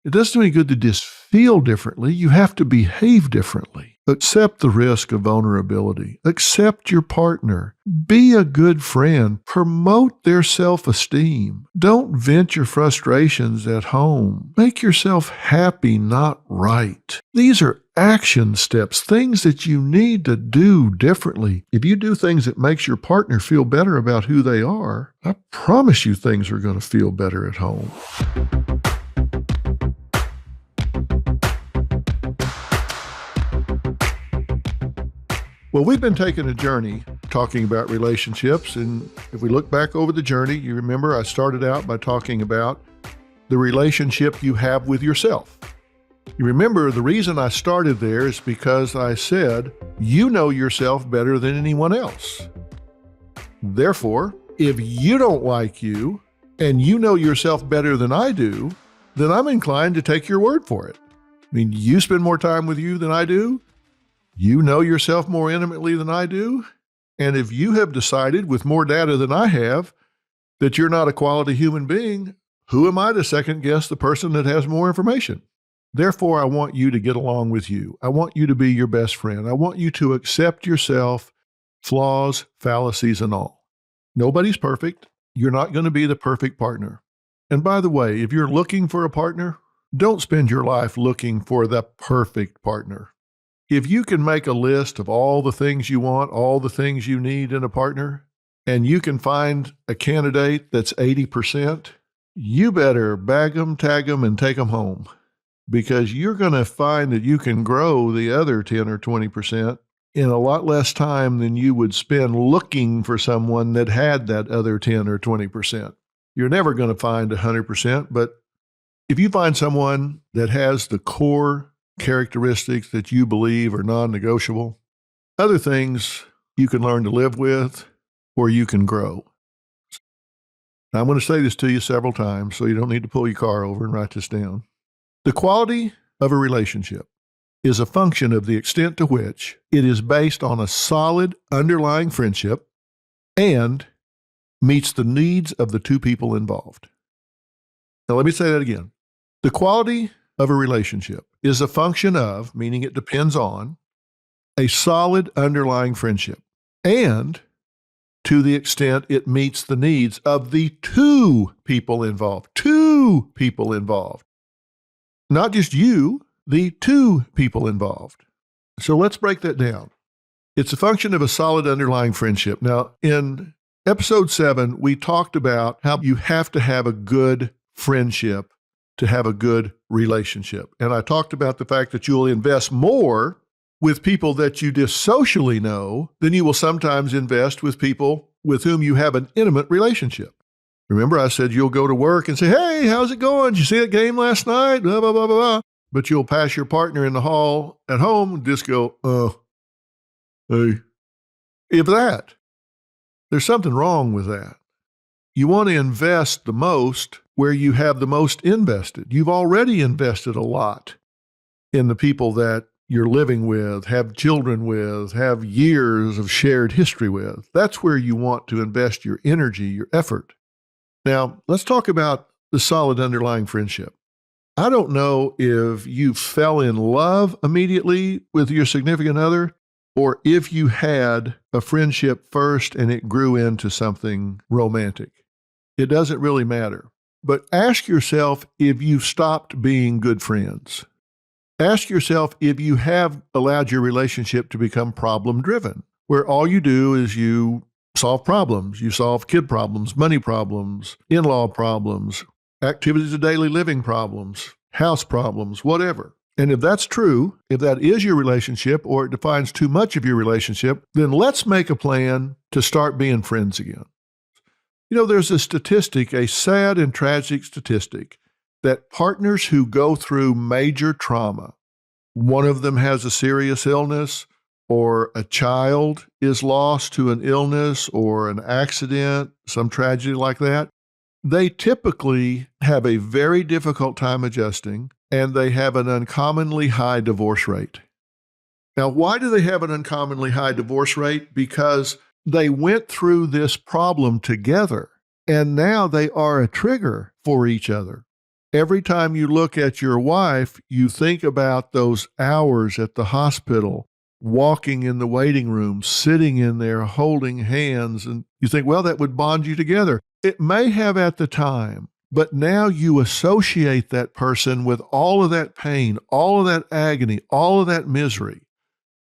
It doesn't do any good to just feel differently. You have to behave differently. Accept the risk of vulnerability. Accept your partner. Be a good friend. Promote their self-esteem. Don't vent your frustrations at home. Make yourself happy, not right. These are action steps, things that you need to do differently. If you do things that makes your partner feel better about who they are, I promise you things are going to feel better at home. Well, we've been taking a journey talking about relationships, and if we look back over the journey, you remember I started out by talking about the relationship you have with yourself. You remember the reason I started there is because I said, you know yourself better than anyone else. Therefore, if you don't like you, and you know yourself better than I do, then I'm inclined to take your word for it. I mean, you spend more time with you than I do. You know yourself more intimately than I do. And if you have decided with more data than I have that you're not a quality human being, who am I to second guess the person that has more information? Therefore, I want you to get along with you. I want you to be your best friend. I want you to accept yourself, flaws, fallacies, and all. Nobody's perfect. You're not going to be the perfect partner. And by the way, if you're looking for a partner, don't spend your life looking for the perfect partner. If you can make a list of all the things you want, all the things you need in a partner, and you can find a candidate that's 80%, you better bag them, tag them, and take them home, because you're going to find that you can grow the other 10 or 20% in a lot less time than you would spend looking for someone that had that other 10 or 20%. You're never going to find 100%, but if you find someone that has the core characteristics that you believe are non-negotiable, other things you can learn to live with or you can grow. Now, I'm going to say this to you several times, so you don't need to pull your car over and write this down. The quality of a relationship is a function of the extent to which it is based on a solid underlying friendship and meets the needs of the two people involved. Now, let me say that again. The quality of a relationship is a function of, meaning it depends on, a solid underlying friendship, and to the extent it meets the needs of the two people involved. Two people involved. Not just you, the two people involved. So let's break that down. It's a function of a solid underlying friendship. Now, in episode 7, we talked about how you have to have a good friendship to have a good relationship. And I talked about the fact that you'll invest more with people that you just socially know than you will sometimes invest with people with whom you have an intimate relationship. Remember, I said you'll go to work and say, hey, how's it going? Did you see that game last night? Blah, blah, blah, blah, blah. But you'll pass your partner in the hall at home and just go, hey. If that, there's something wrong with that. You want to invest the most where you have the most invested. You've already invested a lot in the people that you're living with, have children with, have years of shared history with. That's where you want to invest your energy, your effort. Now, let's talk about the solid underlying friendship. I don't know if you fell in love immediately with your significant other, or if you had a friendship first and it grew into something romantic. It doesn't really matter. But ask yourself if you've stopped being good friends. Ask yourself if you have allowed your relationship to become problem-driven, where all you do is you solve problems. You solve kid problems, money problems, in-law problems, activities of daily living problems, house problems, whatever. And if that's true, if that is your relationship or it defines too much of your relationship, then let's make a plan to start being friends again. You know, there's a statistic, a sad and tragic statistic, that partners who go through major trauma, one of them has a serious illness, or a child is lost to an illness or an accident, some tragedy like that, they typically have a very difficult time adjusting, and they have an uncommonly high divorce rate. Now, why do they have an uncommonly high divorce rate? Because they went through this problem together, and now they are a trigger for each other. Every time you look at your wife, you think about those hours at the hospital, walking in the waiting room, sitting in there, holding hands, and you think, well, that would bond you together. It may have at the time, but now you associate that person with all of that pain, all of that agony, all of that misery.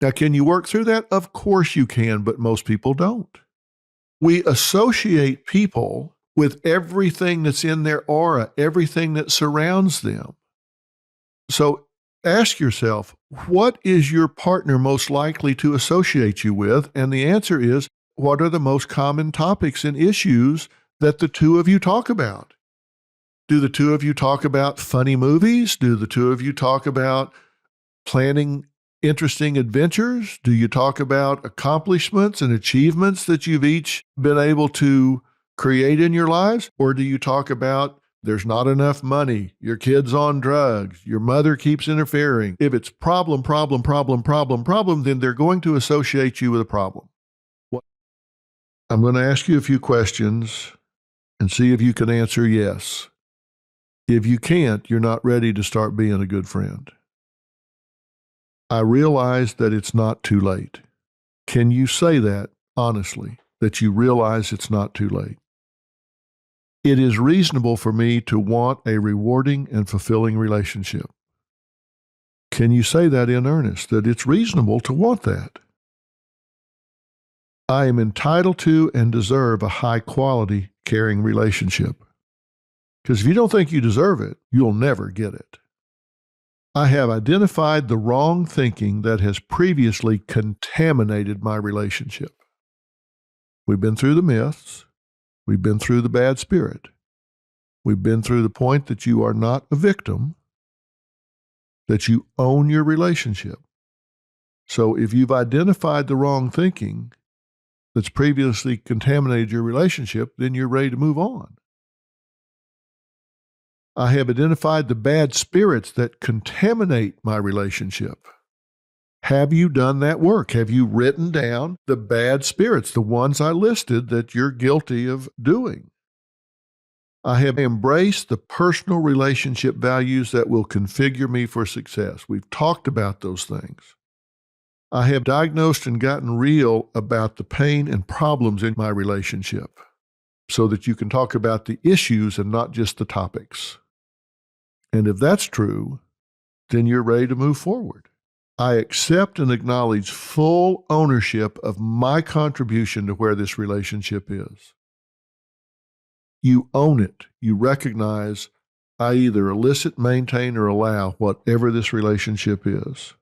Now, can you work through that? Of course you can, but most people don't. We associate people with everything that's in their aura, everything that surrounds them. So ask yourself, what is your partner most likely to associate you with? And the answer is, what are the most common topics and issues that the two of you talk about? Do the two of you talk about funny movies? Do the two of you talk about planning interesting adventures? Do you talk about accomplishments and achievements that you've each been able to create in your lives? Or do you talk about there's not enough money, your kid's on drugs, your mother keeps interfering? If it's problem, then they're going to associate you with a problem. I'm going to ask you a few questions and see if you can answer yes. If you can't, you're not ready to start being a good friend. I realize that it's not too late. Can you say that honestly, that you realize it's not too late? It is reasonable for me to want a rewarding and fulfilling relationship. Can you say that in earnest, that it's reasonable to want that? I am entitled to and deserve a high-quality, caring relationship. Because if you don't think you deserve it, you'll never get it. I have identified the wrong thinking that has previously contaminated my relationship. We've been through the myths. We've been through the bad spirit. We've been through the point that you are not a victim, that you own your relationship. So if you've identified the wrong thinking that's previously contaminated your relationship, then you're ready to move on. I have identified the bad spirits that contaminate my relationship. Have you done that work? Have you written down the bad spirits, the ones I listed that you're guilty of doing? I have embraced the personal relationship values that will configure me for success. We've talked about those things. I have diagnosed and gotten real about the pain and problems in my relationship so that you can talk about the issues and not just the topics. And if that's true, then you're ready to move forward. I accept and acknowledge full ownership of my contribution to where this relationship is. You own it. You recognize I either elicit, maintain, or allow whatever this relationship is.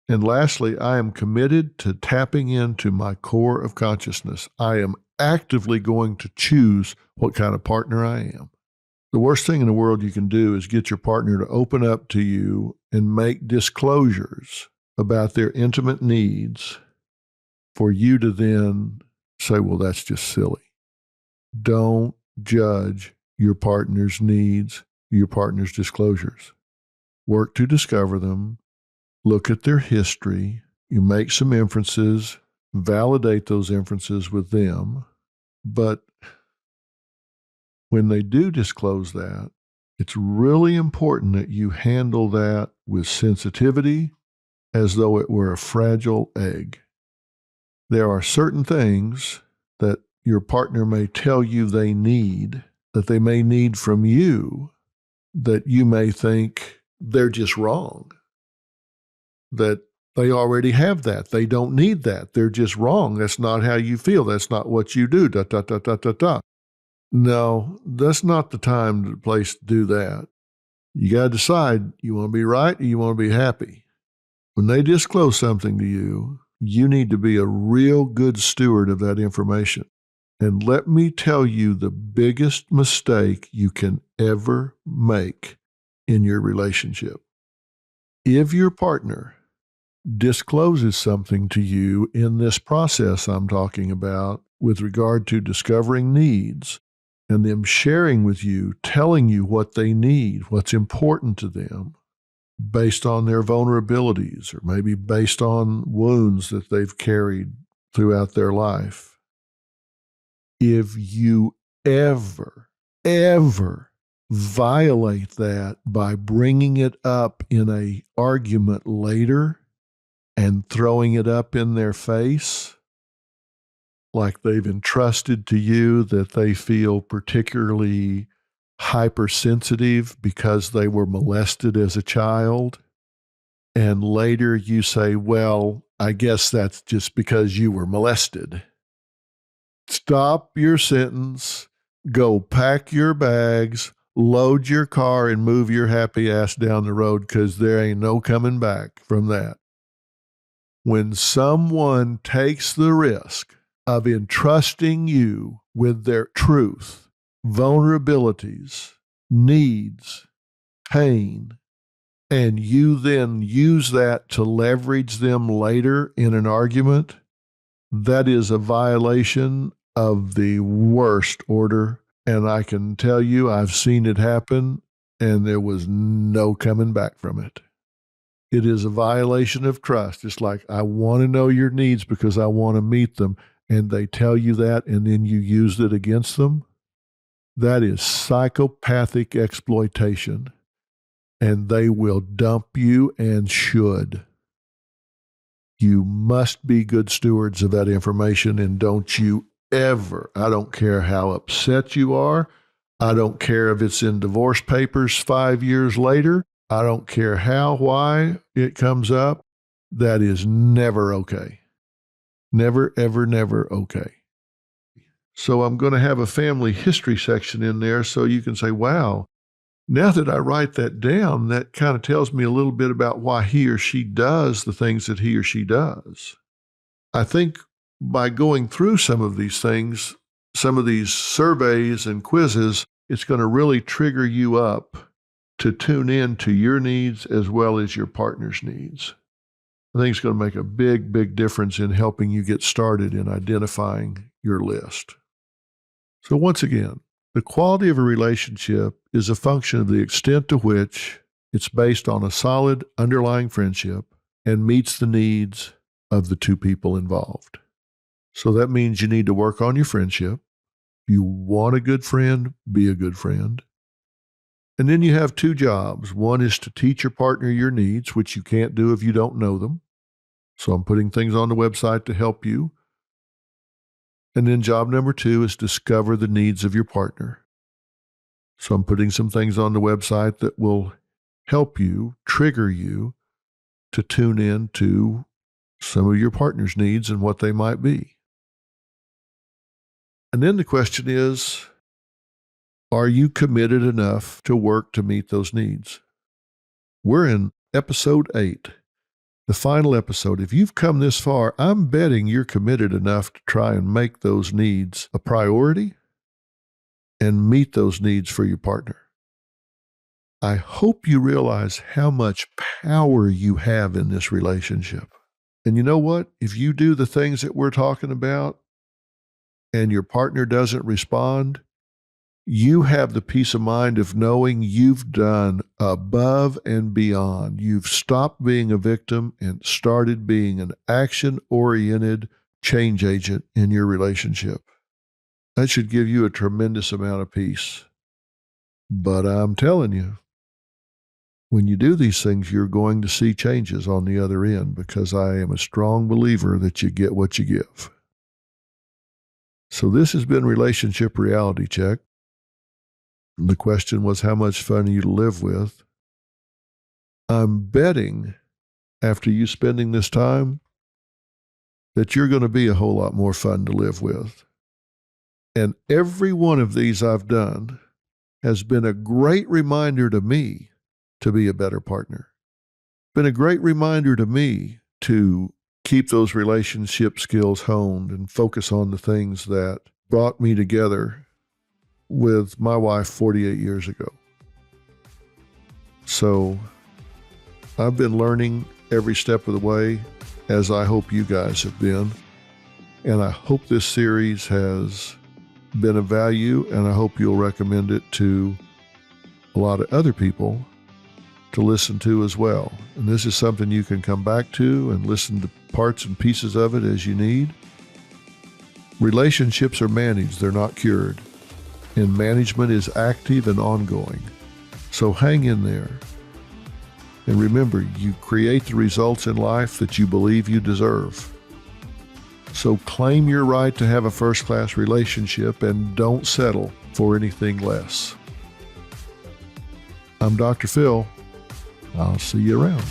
And lastly, I am committed to tapping into my core of consciousness. I am actively going to choose what kind of partner I am. The worst thing in the world you can do is get your partner to open up to you and make disclosures about their intimate needs for you to then say, well, that's just silly. Don't judge your partner's needs, your partner's disclosures. Work to discover them. Look at their history. You make some inferences, validate those inferences with them. But when they do disclose that, it's really important that you handle that with sensitivity as though it were a fragile egg. There are certain things that your partner may tell you they need, that they may need from you, that you may think they're just wrong, that they already have that. They don't need that. They're just wrong. That's not how you feel. That's not what you do. No, that's not the time or place to do that. You got to decide, you want to be right or you want to be happy. When they disclose something to you, you need to be a real good steward of that information. And let me tell you the biggest mistake you can ever make in your relationship. If your partner discloses something to you in this process I'm talking about with regard to discovering needs and them sharing with you, telling you what they need, what's important to them, based on their vulnerabilities or maybe based on wounds that they've carried throughout their life. If you ever violate that by bringing it up in a argument later and throwing it up in their face, like they've entrusted to you that they feel particularly hypersensitive because they were molested as a child. And later you say, well, I guess that's just because you were molested. Stop your sentence, go pack your bags, load your car, and move your happy ass down the road, because there ain't no coming back from that. When someone takes the risk of entrusting you with their truth, vulnerabilities, needs, pain, and you then use that to leverage them later in an argument, that is a violation of the worst order. And I can tell you, I've seen it happen, and there was no coming back from it. It is a violation of trust. It's like, I want to know your needs because I want to meet them, and they tell you that, and then you use it against them. That is psychopathic exploitation, and they will dump you and should. You must be good stewards of that information, and don't you ever, I don't care how upset you are, I don't care if it's in divorce papers 5 years later, I don't care why it comes up, that is never okay. Never, ever, never okay. So I'm going to have a family history section in there so you can say, wow, now that I write that down, that kind of tells me a little bit about why he or she does the things that he or she does. I think by going through some of these things, some of these surveys and quizzes, it's going to really trigger you up to tune in to your needs as well as your partner's needs. I think it's going to make a big, big difference in helping you get started in identifying your list. So once again, the quality of a relationship is a function of the extent to which it's based on a solid underlying friendship and meets the needs of the two people involved. So that means you need to work on your friendship. If you want a good friend, be a good friend. And then you have two jobs. One is to teach your partner your needs, which you can't do if you don't know them. So I'm putting things on the website to help you. And then job number 2 is discover the needs of your partner. So I'm putting some things on the website that will help you, trigger you to tune in to some of your partner's needs and what they might be. And then the question is, are you committed enough to work to meet those needs? We're in episode 8, the final episode. If you've come this far, I'm betting you're committed enough to try and make those needs a priority and meet those needs for your partner. I hope you realize how much power you have in this relationship. And you know what? If you do the things that we're talking about and your partner doesn't respond, you have the peace of mind of knowing you've done above and beyond. You've stopped being a victim and started being an action-oriented change agent in your relationship. That should give you a tremendous amount of peace. But I'm telling you, when you do these things, you're going to see changes on the other end, because I am a strong believer that you get what you give. So this has been Relationship Reality Check. The question was, how much fun are you to live with? I'm betting, after you spending this time, that you're going to be a whole lot more fun to live with. And every one of these I've done has been a great reminder to me to be a better partner. Been a great reminder to me to keep those relationship skills honed and focus on the things that brought me together with my wife 48 years ago. So I've been learning every step of the way, as I hope you guys have been. And I hope this series has been of value, and I hope you'll recommend it to a lot of other people to listen to as well. And this is something you can come back to and listen to parts and pieces of it as you need. Relationships are managed, they're not cured. and management is active and ongoing. So hang in there. And remember, you create the results in life that you believe you deserve. So claim your right to have a first-class relationship and don't settle for anything less. I'm Dr. Phil. I'll see you around.